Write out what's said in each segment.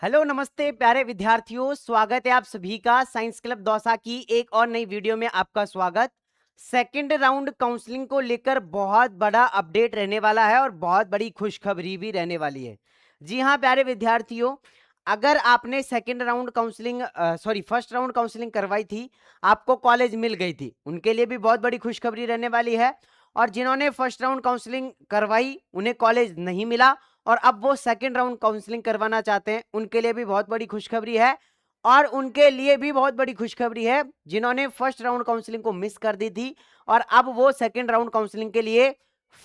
Hello नमस्ते प्यारे विद्यार्थियों, स्वागत है आप सभी का साइंस क्लब दौसा की एक और नई वीडियो में। आपका स्वागत। सेकंड राउंड काउंसलिंग को लेकर बहुत बड़ा अपडेट रहने वाला है और बहुत बड़ी खुशखबरी भी रहने वाली है। जी हाँ प्यारे विद्यार्थियों, अगर आपने second round counselling first round counselling करवाई थी, आपको कॉलेज मिल गई थी, उनके लिए भी बहुत बड़ी खुशखबरी रहने वाली है। और जिन्होंने फर्स्ट राउंड काउंसलिंग करवाई उन्हें कॉलेज नहीं मिला और अब वो सेकंड राउंड काउंसलिंग करवाना चाहते हैं, उनके लिए भी बहुत बड़ी खुशखबरी है। और उनके लिए भी बहुत बड़ी खुशखबरी है जिन्होंने फर्स्ट राउंड काउंसलिंग को मिस कर दी थी और अब वो सेकंड राउंड काउंसलिंग के लिए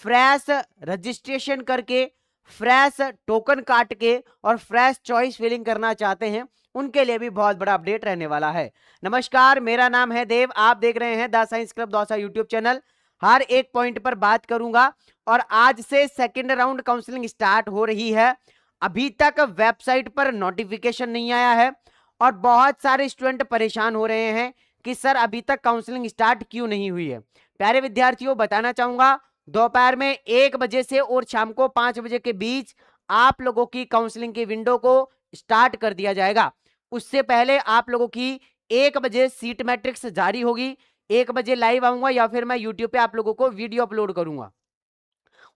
फ्रेश रजिस्ट्रेशन करके, फ्रेश टोकन काट के और फ्रेश चॉइस फिलिंग करना चाहते हैं। उनके लिए भी बहुत बड़ा अपडेट रहने वाला है। नमस्कार, मेरा नाम है देव, आप देख रहे हैं the science club Dausa YouTube channel. हर एक पॉइंट पर बात करूंगा और आज से सेकंड राउंड काउंसलिंग स्टार्ट हो रही है। अभी तक वेबसाइट पर नोटिफिकेशन नहीं आया है और बहुत सारे स्टूडेंट परेशान हो रहे हैं कि सर अभी तक काउंसलिंग स्टार्ट क्यों नहीं हुई है। प्यारे विद्यार्थियों, बताना चाहूंगा दोपहर में 1 बजे से और शाम को 5 बजे के बीच आप लोगों की काउंसलिंग की विंडो को स्टार्ट कर दिया जाएगा। उससे पहले आप लोगों की 1 बजे सीट मैट्रिक्स जारी होगी। 1 बजे लाइव आऊंगा या फिर मैं यूट्यूब पे आप लोगों को वीडियो अपलोड करूंगा।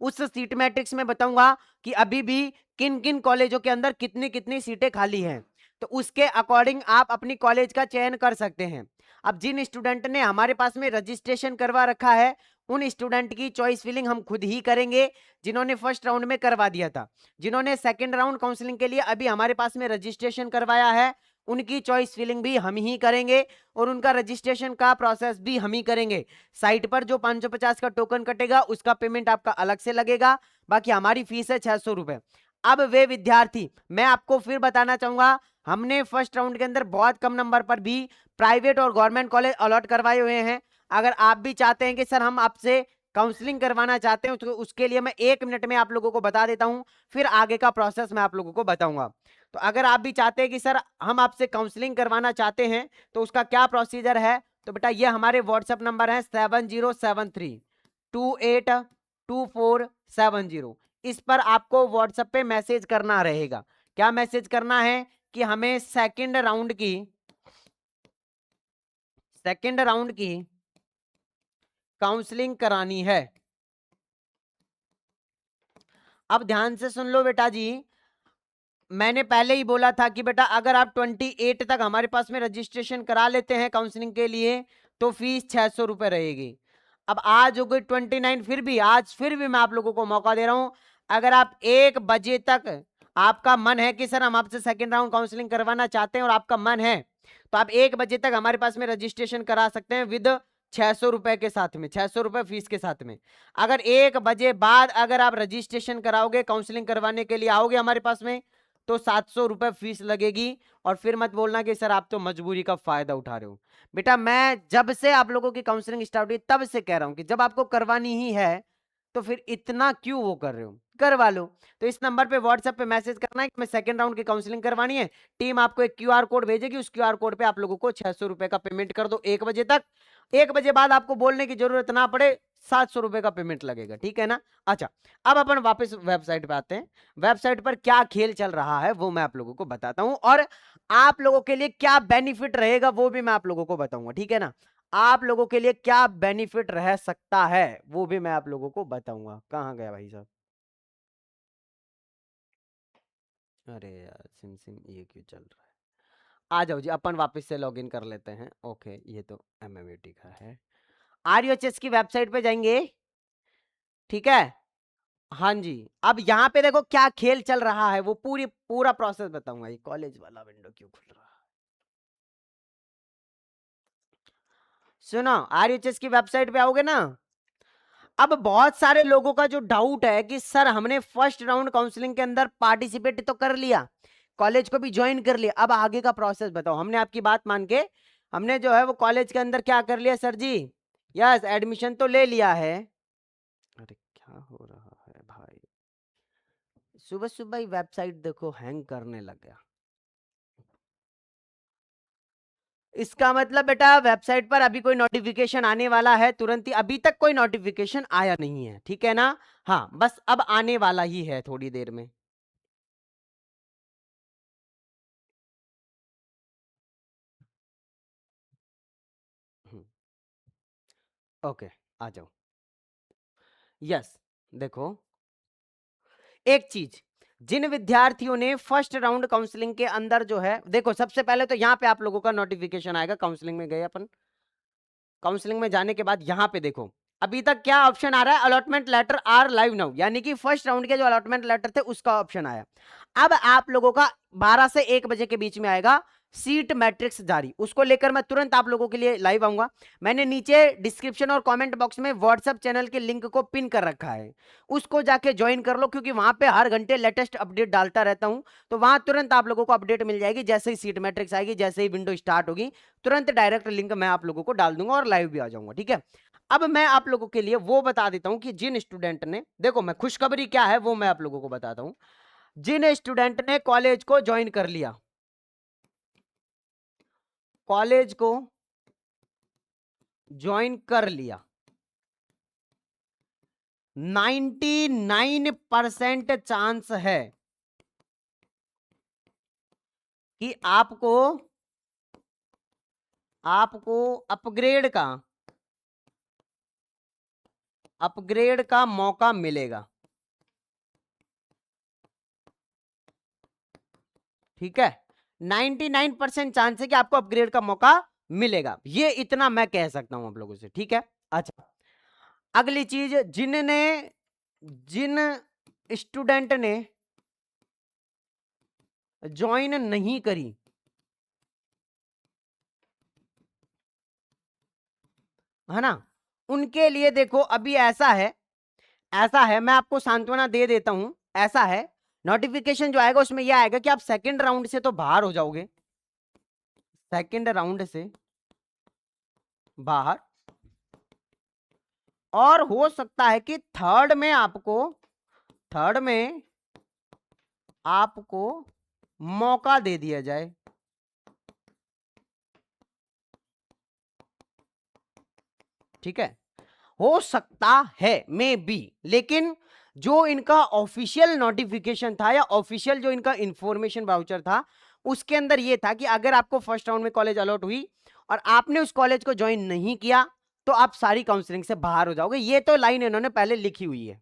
उस सीट मैट्रिक्स में बताऊंगा कि अभी भी किन किन कॉलेजों के अंदर कितनी कितनी सीटें खाली हैं, तो उसके अकॉर्डिंग आप अपनी कॉलेज का चयन कर सकते हैं। अब जिन स्टूडेंट ने हमारे पास में रजिस्ट्रेशन करवा रखा है उन स्टूडेंट की चॉइस फिलिंग हम खुद ही करेंगे, जिन्होंने फर्स्ट राउंड में करवा दिया था। जिन्होंने सेकंड राउंड काउंसलिंग के लिए अभी हमारे पास में रजिस्ट्रेशन करवाया है उनकी चॉइस फिलिंग भी हम ही करेंगे और उनका रजिस्ट्रेशन का प्रोसेस भी हम ही करेंगे। साइट पर जो 550 का टोकन कटेगा उसका पेमेंट आपका अलग से लगेगा, बाकी हमारी फीस है 600 रुपए। अब वे विद्यार्थी, मैं आपको फिर बताना चाहूंगा, हमने फर्स्ट राउंड के अंदर बहुत कम नंबर पर भी प्राइवेट और गवर्नमेंट कॉलेज अलॉट करवाए हुए हैं। अगर आप भी चाहते हैं कि सर हम आपसे काउंसलिंग करवाना चाहते हैं तो उसके लिए मैं 1 मिनट में आप लोगों को बता देता हूं, फिर आगे का प्रोसेस मैं आप लोगों को बताऊंगा। तो अगर आप भी चाहते हैं कि सर हम आपसे काउंसलिंग करवाना चाहते हैं तो उसका क्या प्रोसीजर है, तो बेटा ये हमारे व्हाट्सएप नंबर है 7073282470। इस पर आपको व्हाट्सएप पे मैसेज करना रहेगा। क्या मैसेज करना है कि हमें सेकंड राउंड की काउंसलिंग करानी है। अब ध्यान से सुन लो बेटा जी, मैंने पहले ही बोला था कि बेटा अगर आप 28 तक हमारे पास में रजिस्ट्रेशन करा लेते हैं काउंसलिंग के लिए तो फीस 600 रुपए रहेगी। अब आज हो गई 29, फिर भी मैं आप लोगों को मौका दे रहा हूं। अगर आप 1 बजे तक आपका मन है कि सर हम आपसे सेकेंड राउंड काउंसलिंग करवाना चाहते हैं और आपका मन है तो आप 1 बजे तक हमारे पास में रजिस्ट्रेशन करा सकते हैं विद 600 रुपए के साथ में, 600 रुपए फीस के साथ में। अगर 1 बजे बाद अगर आप रजिस्ट्रेशन कराओगे, काउंसलिंग करवाने के लिए आओगे हमारे पास में, तो 700 रुपए फीस लगेगी। और फिर मत बोलना कि सर आप तो मजबूरी का फायदा उठा रहे हो। बेटा मैं जब से आप लोगों की काउंसलिंग स्टार्ट हुई तब से कह रहा हूं कि जब आपको करवानी ही है तो फिर इतना क्यों वो कर रहे हो, करवा लो। तो इस नंबर पे व्हाट्सएप पे मैसेज करना है कि मैं सेकंड राउंड की काउंसलिंग करवानी है। टीम आपको एक क्यूआर कोड भेजेगी, उस क्यूआर कोड पे आप लोगों को 600 रुपए का पेमेंट कर दो 1 बजे तक। 1 बजे बाद आपको बोलने की जरूरत ना पड़े, 700 रुपए का पेमेंट लगेगा, ठीक है ना। अच्छा, अब अपन वापस वेबसाइट पे आते हैं। वेबसाइट पर क्या खेल चल रहा है वो मैं आप लोगों को बताता हूं और आप लोगों के लिए क्या बेनिफिट रहेगा वो भी मैं आप लोगों को बताऊंगा, ठीक है ना। आप लोगों के लिए क्या बेनिफिट रह सकता है वो भी मैं आप लोगों को बताऊंगा। कहां गया भाई साहब, अरे यार सिम सिम ये क्यों चल रहा है। आ जाओ जी, अपन वापस से लॉगिन कर लेते हैं। ओके, ये तो एमएमएटी का है। आरयूएचएस की वेबसाइट पे जाएंगे, ठीक है। हाँ जी, अब यहाँ पे देखो क्या खेल चल रहा है वो पूरा प्रोसेस बताऊंगा। ये कॉलेज वाला विंडो क्यों खुल रहा है, सुनो। आरयूएचएस की वेबसाइट पे आओगे ना, अब बहुत सारे लोगों का जो डाउट है कि सर हमने फर्स्ट राउंड काउंसलिंग के अंदर पार्टिसिपेट तो कर लिया, कॉलेज को भी ज्वाइन कर लिया, अब आगे का प्रोसेस बताओ। हमने आपकी बात मान के हमने जो है वो कॉलेज के अंदर क्या कर लिया सर जी, यस एडमिशन तो ले लिया है। अरे क्या हो रहा है भाई, सुबह सुबह ही वेबसाइट देखो हैंग करने लग गया। इसका मतलब बेटा वेबसाइट पर अभी कोई नोटिफिकेशन आने वाला है तुरंत ही, अभी तक कोई नोटिफिकेशन आया नहीं है, ठीक है ना। हाँ बस अब आने वाला ही है थोड़ी देर में। ओके, आ जाओ। यस, देखो एक चीज, जिन विद्यार्थियों ने फर्स्ट राउंड काउंसलिंग के अंदर जो है, देखो सबसे पहले तो यहां पे आप लोगों का नोटिफिकेशन आएगा। काउंसलिंग में गए अपन, काउंसलिंग में जाने के बाद यहां पे देखो अभी तक क्या ऑप्शन आ रहा है, allotment letter are live now, यानी कि फर्स्ट राउंड के जो अलॉटमेंट लेटर थे उसका ऑप्शन आया। अब आप लोगों का 12 से 1 बजे के बीच में आएगा सीट मैट्रिक्स जारी, उसको लेकर मैं तुरंत आप लोगों के लिए लाइव आऊंगा। मैंने नीचे डिस्क्रिप्शन और कमेंट बॉक्स में व्हाट्सएप चैनल के लिंक को पिन कर रखा है, उसको जाके ज्वाइन कर लो, क्योंकि वहां पे हर घंटे लेटेस्ट अपडेट डालता रहता हूं। तो वहां तुरंत आप लोगों को अपडेट मिल जाएगी, जैसे ही सीट मैट्रिक्स आएगी, जैसे ही विंडो स्टार्ट होगी, तुरंत डायरेक्ट लिंक मैं आप लोगों को डाल दूंगा और लाइव भी आ जाऊंगा। ठीक है, अब मैं आप लोगों के लिए वो बता देता हूं कि जिन स्टूडेंट ने, देखो मैं खुशखबरी क्या है वो मैं आप लोगों को बताता हूं। जिन स्टूडेंट ने कॉलेज को ज्वाइन कर लिया, कॉलेज को ज्वाइन कर लिया, 99% चांस है कि आपको अपग्रेड का मौका मिलेगा। ठीक है, 99% चांस है कि आपको अपग्रेड का मौका मिलेगा, ये इतना मैं कह सकता हूं आप लोगों से। ठीक है, अच्छा अगली चीज, जिन स्टूडेंट ने ज्वाइन नहीं करी, है ना, उनके लिए देखो अभी ऐसा है, मैं आपको सांत्वना दे देता हूं। ऐसा है, नोटिफिकेशन जो आएगा उसमें यह आएगा कि आप सेकंड राउंड से तो बाहर हो जाओगे, सेकंड राउंड से बाहर, और हो सकता है कि थर्ड में आपको मौका दे दिया जाए। ठीक है, हो सकता है मे बी, लेकिन जो इनका ऑफिशियल नोटिफिकेशन था या ऑफिशियल जो इनका इंफॉर्मेशन वाउचर था, उसके अंदर यह था कि अगर आपको फर्स्ट राउंड में कॉलेज अलॉट हुई और आपने उस कॉलेज को ज्वाइन नहीं किया तो आप सारी काउंसलिंग से बाहर हो जाओगे। ये तो लाइन इन्होंने पहले लिखी हुई है,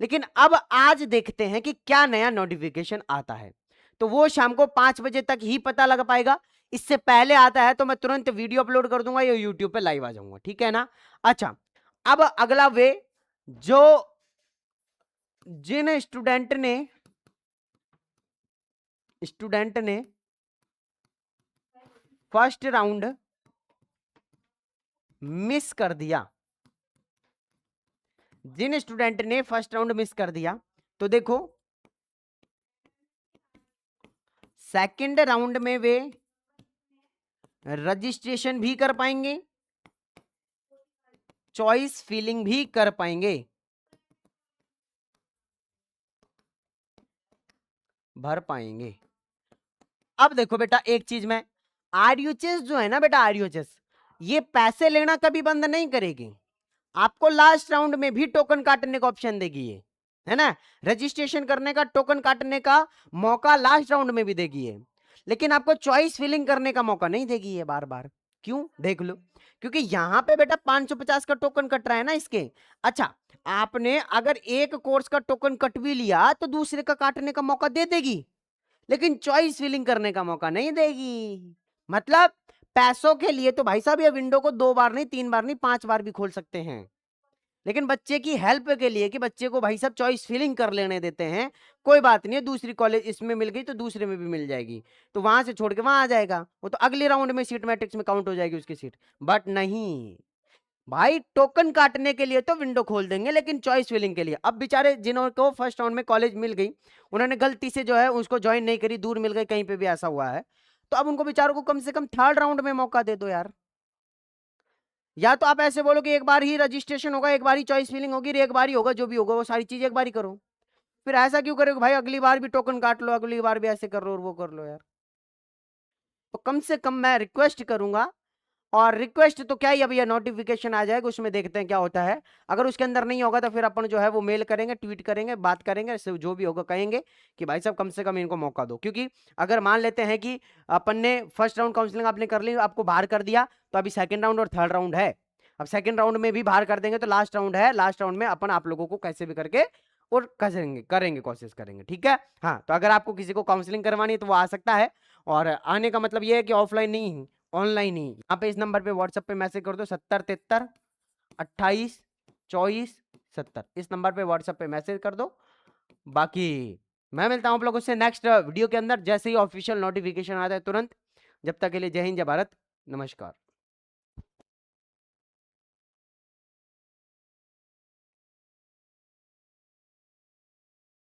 लेकिन अब आज देखते हैं कि क्या नया नोटिफिकेशन आता है। तो वो शाम को 5 बजे तक ही पता लग पाएगा। इससे पहले आता है तो मैं तुरंत वीडियो अपलोड कर दूंगा या यूट्यूब पे लाइव आ जाऊंगा। ठीक है ना, अच्छा अब अगला वे, जो जिन स्टूडेंट ने फर्स्ट राउंड मिस कर दिया, जिन स्टूडेंट ने फर्स्ट राउंड मिस कर दिया, तो देखो सेकंड राउंड में वे रजिस्ट्रेशन भी कर पाएंगे, चॉइस फिलिंग भी कर पाएंगे, भर पाएंगे। अब देखो बेटा एक चीज में, आरयूएचएस जो है ना बेटा, आरयूएचएस ये पैसे लेना कभी बंद नहीं करेगी। आपको लास्ट राउंड में भी टोकन काटने का ऑप्शन देगी ये, है ना, रजिस्ट्रेशन करने का, टोकन काटने का मौका लास्ट राउंड में भी देगी ये, लेकिन आपको चॉइस फिलिंग करने का मौका नहीं देगी ये बार बार। क्यों, देख लो, क्योंकि यहां पे बेटा 550 का टोकन कट रहा है ना इसके। अच्छा, आपने अगर एक कोर्स का टोकन कट भी लिया तो दूसरे का काटने का मौका दे देगी, लेकिन चॉइस फिलिंग करने का मौका नहीं देगी। मतलब पैसों के लिए तो भाई साहब ये विंडो को 2 बार नहीं, 3 बार नहीं, 5 बार भी खोल सकते हैं, लेकिन बच्चे की हेल्प के लिए कि बच्चे को भाई साहब चॉइस फिलिंग कर लेने देते हैं, कोई बात नहीं है, दूसरी कॉलेज इसमें मिल गई तो दूसरे में भी मिल जाएगी, तो वहां से छोड़ के वहां आ जाएगा, वो तो अगले राउंड में सीट मैट्रिक्स में काउंट हो जाएगी उसकी सीट। बट नहीं भाई, टोकन काटने के लिए तो विंडो खोल देंगे, लेकिन चॉइस फिलिंग के लिए अब बेचारे जिनको फर्स्ट राउंड में कॉलेज मिल गई, उन्होंने गलती से जो है उसको ज्वाइन नहीं करी, दूर मिल गई, कहीं पे भी ऐसा हुआ है, तो अब उनको बेचारों को कम से कम थर्ड राउंड में मौका दे दो यार। या तो आप ऐसे बोलो कि एक बार ही रजिस्ट्रेशन होगा, एक बार ही चॉइस फिलिंग होगी, एक बार ही होगा, जो भी होगा वो सारी चीज एक बार ही करो। फिर ऐसा क्यों करोगे भाई, अगली बार भी टोकन काट लो, अगली बार भी ऐसे कर लो और वो कर लो यार। तो कम से कम मैं रिक्वेस्ट करूंगा, और रिक्वेस्ट तो क्या ही, अभी ये नोटिफिकेशन आ जाएगा उसमें देखते हैं क्या होता है। अगर उसके अंदर नहीं होगा तो फिर अपन जो है वो मेल करेंगे, ट्वीट करेंगे, बात करेंगे, जो भी होगा कहेंगे कि भाई साहब कम से कम इनको मौका दो। क्योंकि अगर मान लेते हैं कि अपन ने फर्स्ट राउंड काउंसलिंग आपने कर ली, आपको बाहर कर दिया, तो अभी सेकंड राउंड और थर्ड राउंड है, अब सेकंड राउंड में भी बाहर कर देंगे तो लास्ट राउंड है, लास्ट राउंड में अपन आप लोगों को कैसे भी करके और करेंगे करेंगे कोशिश करेंगे, ठीक है। हाँ, तो अगर आपको किसी को काउंसलिंग करवानी है तो वो आ सकता है, और आने का मतलब ये है कि ऑफलाइन नहीं, ऑनलाइन ही। यहाँ पे इस नंबर पे व्हाट्सएप पे मैसेज कर दो 7073282470, इस नंबर पे व्हाट्सएप पे मैसेज कर दो। बाकी मैं मिलता हूँ आप लोगों से नेक्स्ट वीडियो के अंदर, जैसे ही ऑफिशियल नोटिफिकेशन आता है तुरंत। जब तक के लिए जय हिंद, जय भारत, नमस्कार।